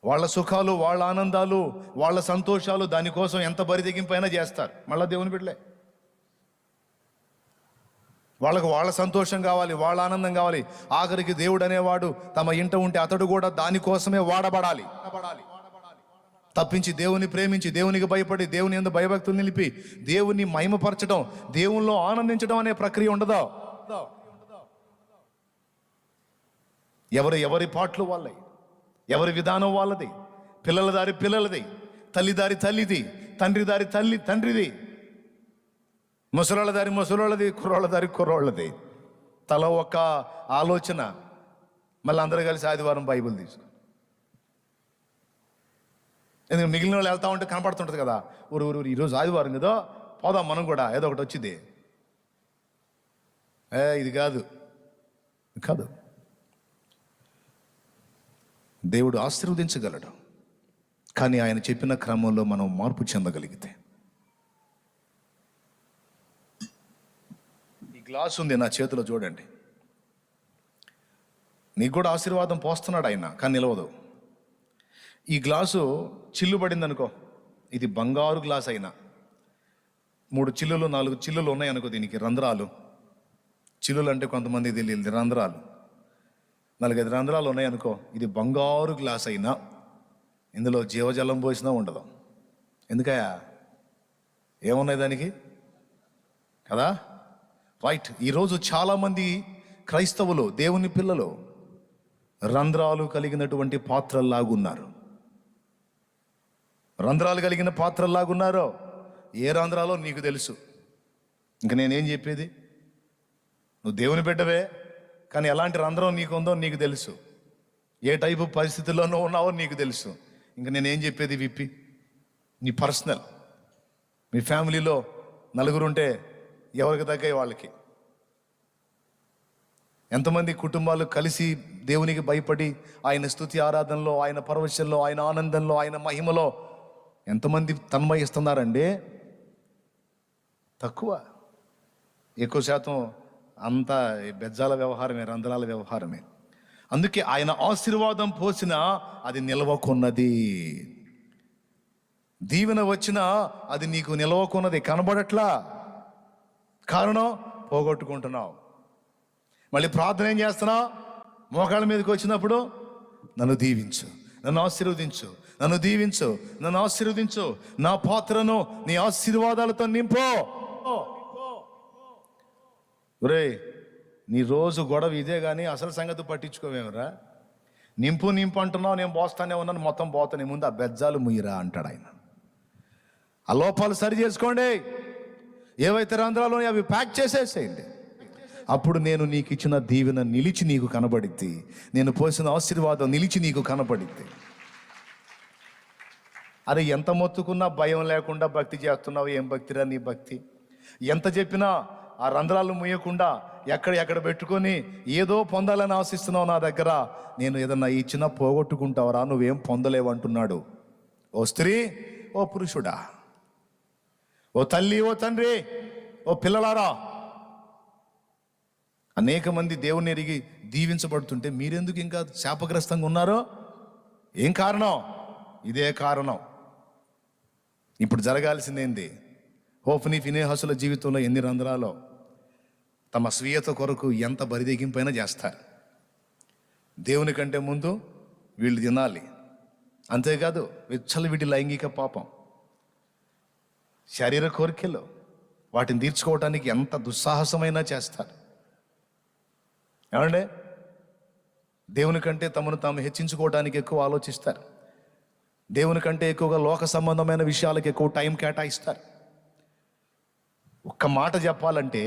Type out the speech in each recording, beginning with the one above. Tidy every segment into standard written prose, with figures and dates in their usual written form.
వాళ్ళ సుఖాలు, వాళ్ళ ఆనందాలు, వాళ్ళ సంతోషాలు, దానికోసం ఎంత బరితెగింపైనా చేస్తారు. మళ్ళీ దేవుని బిడ్డలే. వాళ్ళకు వాళ్ళ సంతోషం కావాలి, వాళ్ళ ఆనందం కావాలి. ఆఖరికి దేవుడు అనేవాడు తమ ఇంట ఉంటే అతడు కూడా దానికోసమే వాడబడాలి. తప్పించి దేవుని ప్రేమించి, దేవునికి భయపడి, దేవుని యందు భయభక్తులు నిలిపి దేవుని మహిమపరచడం, దేవునిలో ఆనందించడం అనే ప్రక్రియ ఉండదా? ఎవరి పాటలు వాళ్ళవి, ఎవరి విధానం వాళ్ళది, పిల్లల దారి పిల్లలది, తల్లి దారి తల్లిది, తండ్రి దారి తండ్రిది, ముసలోళ్ళ దారి ముసలోళ్ళది, కుర్రోళ్ళ దారి కుర్రోళ్ళది. తల ఒక్క ఆలోచన. మళ్ళీ అందరూ కలిసి ఆదివారం బైబిల్ తీసుకు. ఎందుకంటే మిగిలిన వాళ్ళు వెళ్తా ఉంటే కనపడుతుంటుంది కదా, ఊరు ఈరోజు ఆదివారం కదా, పోదాం మనం కూడా, ఏదో ఒకటి వచ్చింది. ఇది కాదు. దేవుడు ఆశీర్వదించగలడు, కానీ ఆయన చెప్పిన క్రమంలో మనం మార్పు చెందగలిగితే. ఈ గ్లాస్ ఉంది నా చేతిలో, చూడండి. నీకు కూడా ఆశీర్వాదం పోస్తున్నాడు ఆయన, కానీ నిలవదు. ఈ గ్లాసు చిల్లు పడింది అనుకో, ఇది బంగారు గ్లాస్ అయినా 3 చిల్లులు 4 చిల్లులు ఉన్నాయి అనుకో, దీనికి రంధ్రాలు. చిల్లులు అంటే కొంతమంది తెలియదు, రంధ్రాలు. 4-5 రంధ్రాలు ఉన్నాయి అనుకో, ఇది బంగారు గ్లాస్ అయినా ఇందులో జీవజలం పోసినా ఉండదు. ఎందుకయ్యా? ఏమున్నాయి దానికి కదా, రైట్. ఈరోజు చాలామంది క్రైస్తవులు, దేవుని పిల్లలు రంధ్రాలు కలిగినటువంటి పాత్రల్లాగున్నారు. రంధ్రాలు కలిగిన పాత్రల్లాగున్నారో. ఏ రంధ్రాలో నీకు తెలుసు. ఇంక నేనేం చెప్పేది? నువ్వు దేవుని బిడ్డవే, కానీ ఎలాంటి రంధ్రం నీకు ఉందో నీకు తెలుసు. ఏ టైపు పరిస్థితుల్లోనూ ఉన్నావో నీకు తెలుసు. ఇంక నేనేం చెప్పేది విప్పి? నీ పర్సనల్. మీ ఫ్యామిలీలో 4 ఉంటే ఎవరికి తగ్గాయి వాళ్ళకి. ఎంతమంది కుటుంబాలు కలిసి దేవునికి భయపడి ఆయన స్తుతి ఆరాధనలో, ఆయన పరవశంలో, ఆయన ఆనందంలో, ఆయన మహిమలో ఎంతమంది తన్మయిస్తున్నారండి? తక్కువ. ఎక్కువ శాతం అంతా బెజ్జాల వ్యవహారమే, రంధ్రాల వ్యవహారమే. అందుకే ఆయన ఆశీర్వాదం పోసినా అది నిలవకున్నది. దీవెన వచ్చినా అది నీకు నిలవకున్నది, కనబడట్లా. కారణం పోగొట్టుకుంటున్నావు. మళ్ళీ ప్రార్థన ఏం చేస్తున్నావు? మోకాళ్ళ మీదకి వచ్చినప్పుడు నన్ను దీవించు, నన్ను ఆశీర్వదించు, నన్ను దీవించు, నన్ను ఆశీర్వదించు, నా పాత్రను నీ ఆశీర్వాదాలతో నింపు. ఒరే, నీ రోజు గొడవ ఇదే కానీ అసలు సంగతి పట్టించుకోవేమరా? నింపు అంటున్నావు, నేను పోస్తానే ఉన్నాను, మొత్తం పోతానే. ముందు ఆ బెజ్జాలు ముయ్యరా అంటాడు ఆయన. ఆ లోపాలు సరి చేసుకోండి. ఏవైతే రంధ్రాలు అవి ప్యాక్ చేసేసేయండి. అప్పుడు నేను నీకు ఇచ్చిన దీవెన నిలిచి నీకు కనబడిద్ది. నేను పోసిన ఆశీర్వాదం నిలిచి నీకు కనబడిద్ది. అరే, ఎంత మొత్తుకున్నా భయం లేకుండా భక్తి చేస్తున్నావు. ఏం భక్తిరా నీ భక్తి? ఎంత చెప్పినా ఆ రంధ్రాలు ముయ్యకుండా ఎక్కడ పెట్టుకొని ఏదో పొందాలని ఆశిస్తున్నావు నా దగ్గర. నేను ఏదన్నా ఇచ్చినా పోగొట్టుకుంటావరా, నువ్వేం పొందలేవంటున్నాడు. ఓ స్త్రీ, ఓ పురుషుడా, ఓ తల్లి, ఓ తండ్రి, ఓ పిల్లలారా, అనేక మంది దేవుని ఎరిగి దీవించబడుతుంటే మీరెందుకు ఇంకా శాపగ్రస్తంగా ఉన్నారో? ఏం కారణం? ఇదే కారణం. ఇప్పుడు జరగాల్సిందేంది? హోఫ్నీ ఫినేహసుల జీవితంలో ఎన్ని రంధ్రాలో. తమ స్వీయత కొరకు ఎంత బరిదెగింపైనా చేస్తారు. దేవుని కంటే ముందు వీళ్ళు తినాలి. అంతేకాదు విచ్చలవిడి లైంగిక పాపం, శరీర కోరికలు, వాటిని తీర్చుకోవటానికి ఎంత దుస్సాహసమైనా చేస్తారు. ఏమంటే దేవుని కంటే తమను తాము హెచ్చించుకోవడానికి ఎక్కువ ఆలోచిస్తారు. దేవుని కంటే ఎక్కువగా లోక సంబంధమైన విషయాలకు ఎక్కువ టైం కేటాయిస్తారు. ఒక్క మాట చెప్పాలంటే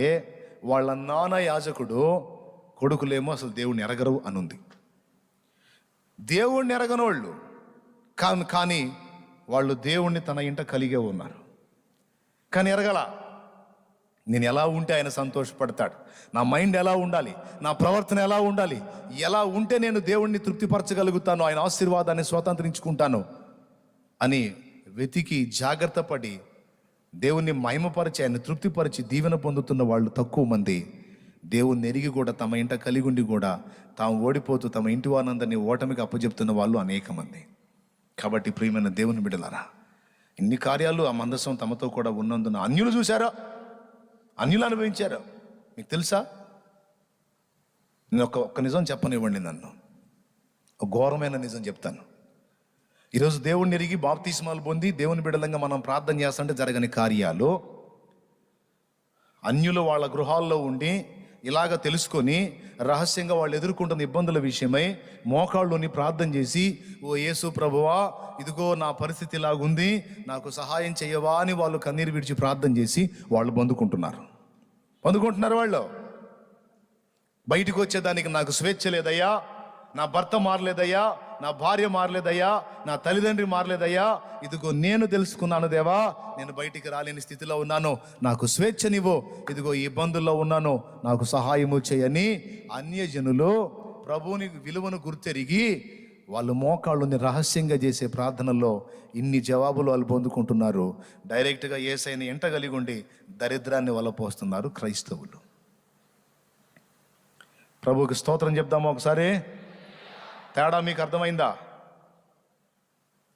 వాళ్ళ నాన్న యాజకుడు, కొడుకులేమో అసలు దేవుణ్ణి ఎరగరు అనుంది. దేవుణ్ణి ఎరగనోళ్ళు కానీ వాళ్ళు దేవుణ్ణి తన ఇంట కలిగే ఉన్నారు. కానీ ఎరగల. నేను ఎలా ఉంటే ఆయన సంతోషపడతాడు, నా మైండ్ ఎలా ఉండాలి, నా ప్రవర్తన ఎలా ఉండాలి, ఎలా ఉంటే నేను దేవుణ్ణి తృప్తిపరచగలుగుతాను, ఆయన ఆశీర్వాదాన్ని స్వతంత్రించుకుంటాను అని వెతికి జాగ్రత్త పడి దేవుణ్ణి మహిమపరిచి ఆయన తృప్తిపరిచి దీవెన పొందుతున్న వాళ్ళు తక్కువ మంది. దేవుణ్ణి ఎరిగి కూడా తమ ఇంట కలిగి ఉండి కూడా తాము ఓడిపోతూ తమ ఇంటి వారందరినీ ఓటమికి అప్పచెప్తున్న వాళ్ళు అనేక మంది. కాబట్టి ప్రియమైన దేవుని బిడ్డలారా, ఇన్ని కార్యాలు ఆ మందసం తమతో కూడా ఉన్నందున అన్యులు చూశారా, అన్యులు అనుభవించారా. మీకు తెలుసా? నేను ఒక్క నిజం చెప్పనివ్వండి, నన్ను ఒక ఘోరమైన నిజం చెప్తాను. ఈరోజు దేవుణ్ణి ఎరిగి బాప్తిస్మాలు పొంది దేవుని బిడ్డలంగా మనం ప్రార్థన చేస్తుంటే జరగని కార్యాలు, అన్యులు వాళ్ళ గృహాల్లో ఉండి ఇలాగ తెలుసుకొని రహస్యంగా వాళ్ళు ఎదుర్కొంటున్న ఇబ్బందుల విషయమై మోకాళ్ళుని ప్రార్థన చేసి, ఓ యేసు ప్రభువా, ఇదిగో నా పరిస్థితి ఇలాగుంది, నాకు సహాయం చేయవా అని వాళ్ళు కన్నీరు విడిచి ప్రార్థన చేసి వాళ్ళు పొందుకుంటున్నారు. వాళ్ళు బయటకు వచ్చేదానికి నాకు స్వేచ్ఛ లేదయ్యా, నా భర్త మారలేదయ్యా, నా భార్య మారలేదయ్యా, నా తల్లిదండ్రి మారలేదయ్యా, ఇదిగో నేను తెలుసుకున్నాను దేవా, నేను బయటికి రాలేని స్థితిలో ఉన్నాను, నాకు స్వేచ్ఛనివ్వు, ఇదిగో ఈ ఇబ్బందుల్లో ఉన్నాను, నాకు సహాయము చేయని అన్యజనులు ప్రభువుని విలువను గుర్తెరిగి వాళ్ళు మోకాళ్ళుని రహస్యంగా చేసే ప్రార్థనల్లో ఇన్ని జవాబులు వాళ్ళు పొందుకుంటున్నారు. డైరెక్ట్గా యేసయ్యని ఎంట కలిగి ఉండి దరిద్రాన్ని వలపోస్తున్నారు క్రైస్తవులు. ప్రభువుకి స్తోత్రం చెప్దామా ఒకసారి? తేడా మీకు అర్థమైందా?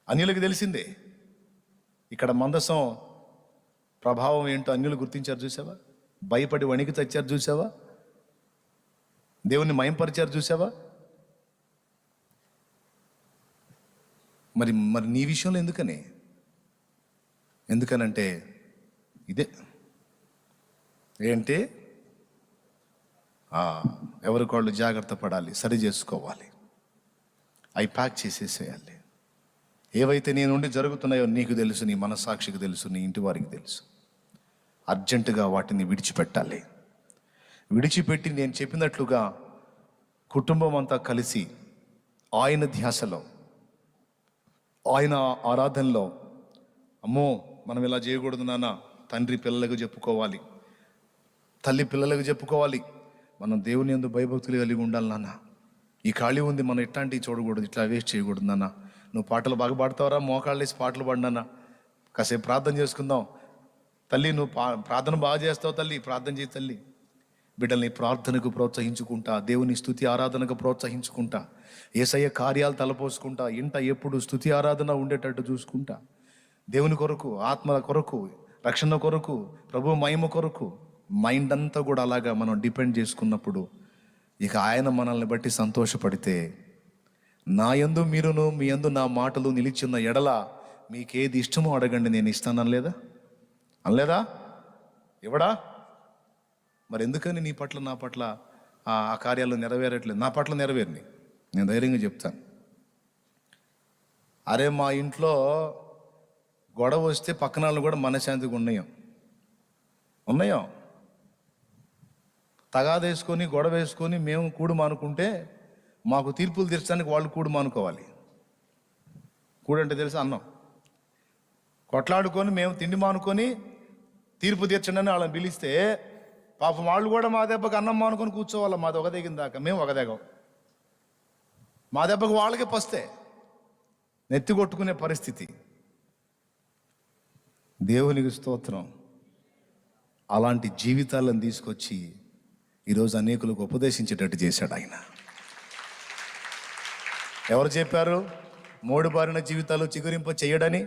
అన్యులకి తెలిసిందే. ఇక్కడ మందసం ప్రభావం ఏంటో అన్యులు గుర్తించారు చూసావా? భయపడి వణికి చచ్చారు చూసావా? దేవుణ్ణి మయంపరిచారు చూసావా? మరి నీ విషయంలో ఎందుకనంటే ఇదే ఏంటి, ఎవరికి వాళ్ళు జాగ్రత్త పడాలి, సరి చేసుకోవాలి, అవి ప్యాక్ చేసేసేయాలి. ఏవైతే నీ నుండి జరుగుతున్నాయో నీకు తెలుసు, నీ మనస్సాక్షికి తెలుసు, నీ ఇంటి వారికి తెలుసు. అర్జెంటుగా వాటిని విడిచిపెట్టాలి. విడిచిపెట్టి నేను చెప్పినట్లుగా కుటుంబం అంతా కలిసి ఆయన ధ్యాసలో, ఆయన ఆరాధనలో, అమ్మో మనం ఇలా చేయకూడదు నాన్న, తండ్రి పిల్లలకు చెప్పుకోవాలి, తల్లి పిల్లలకు చెప్పుకోవాలి, మనం దేవుని యందు భయభక్తులు కలిగి ఉండాలి నాన్న, ఈ ఖాళీ ఉంది, మనం ఇట్లాంటివి చూడకూడదు, ఇట్లా వేస్ట్ చేయకూడదు నాన్న, నువ్వు పాటలు బాగా పాడతావరా, మోకాళ్ళు వేసి పాటలు పాడినా, కాసేపు ప్రార్థన చేసుకుందాం తల్లి, నువ్వు ప్రార్థన బాగా చేస్తావు తల్లి, ప్రార్థన చేయి తల్లి. బిడ్డల్ని ప్రార్థనకు ప్రోత్సహించుకుంటా, దేవుని స్తుతి ఆరాధనకు ప్రోత్సహించుకుంటా, యేసయ్య కార్యాలు తలపోసుకుంటా, ఇంట ఎప్పుడు స్తుతి ఆరాధన ఉండేటట్టు చూసుకుంటా, దేవుని కొరకు, ఆత్మల కొరకు, రక్షణ కొరకు, ప్రభు మహిమ కొరకు మైండ్ అంతా కూడా అలాగా మనం డిపెండ్ చేసుకున్నప్పుడు ఇక ఆయన మనల్ని బట్టి సంతోషపడితే, నా యందు మీరును మీ యందు నా మాటలు నిలిచిన ఎడల మీకేది ఇష్టమో అడగండి నేను ఇస్తాను అనలేదా? ఇవ్వడా? మరి ఎందుకని నీ పట్ల నా పట్ల ఆ కార్యాలు నెరవేరట్లేదు? నా పట్ల నెరవేరిని నేను ధైర్యంగా చెప్తాను. అరే మా ఇంట్లో గొడవ వస్తే పక్కన వాళ్ళు కూడా మనశ్శాంతిగా ఉన్నాయో తగాదేసుకొని గొడవ వేసుకొని మేము కూడు మానుకుంటే మాకు తీర్పులు తీర్చడానికి వాళ్ళు కూడు మానుకోవాలి. కూడంటే తెలుసా? అన్నం. కొట్లాడుకొని మేము తిండి మానుకొని తీర్పు తీర్చండి అని వాళ్ళని పిలిస్తే పాపం వాళ్ళు కూడా మా దెబ్బకి అన్నం మానుకొని కూర్చోవాలి. మాది ఒక దిగిన దాకా మేము ఒక దిగం, మా దెబ్బకు వాళ్ళకే పస్తే నెత్తి కొట్టుకునే పరిస్థితి. దేవునికి స్తోత్రం. అలాంటి జీవితాలను తీసుకొచ్చి ఈరోజు అనేకులకు ఉపదేశించేటట్టు చేశాడు ఆయన. ఎవరు చెప్పారు మోడుబారిన జీవితాలు చిగురింప చేయడని?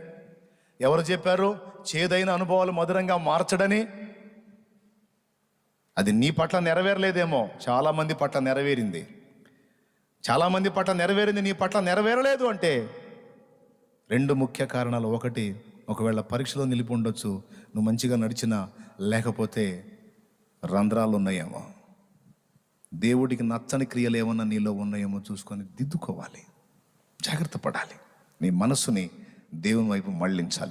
ఎవరు చెప్పారు చేదైన అనుభవాలు మధురంగా మార్చడని? అది నీ పట్ల నెరవేరలేదేమో, చాలామంది పట్ల నెరవేరింది. చాలామంది పట్ల నెరవేరింది, నీ పట్ల నెరవేరలేదు అంటే 2 ముఖ్య కారణాలు. ఒకటి, ఒకవేళ పరీక్షలో నిలిపి ఉండొచ్చు, నువ్వు మంచిగా నడిచినా, లేకపోతే రంధ్రాలు ఉన్నాయేమో, దేవుడికి నచ్చని క్రియలు ఏమన్నా నీలో ఉన్నాయేమో చూసుకొని దిద్దుకోవాలి, జాగ్రత్త పడాలి, నీ మనస్సుని దేవుని వైపు మళ్ళించాలి.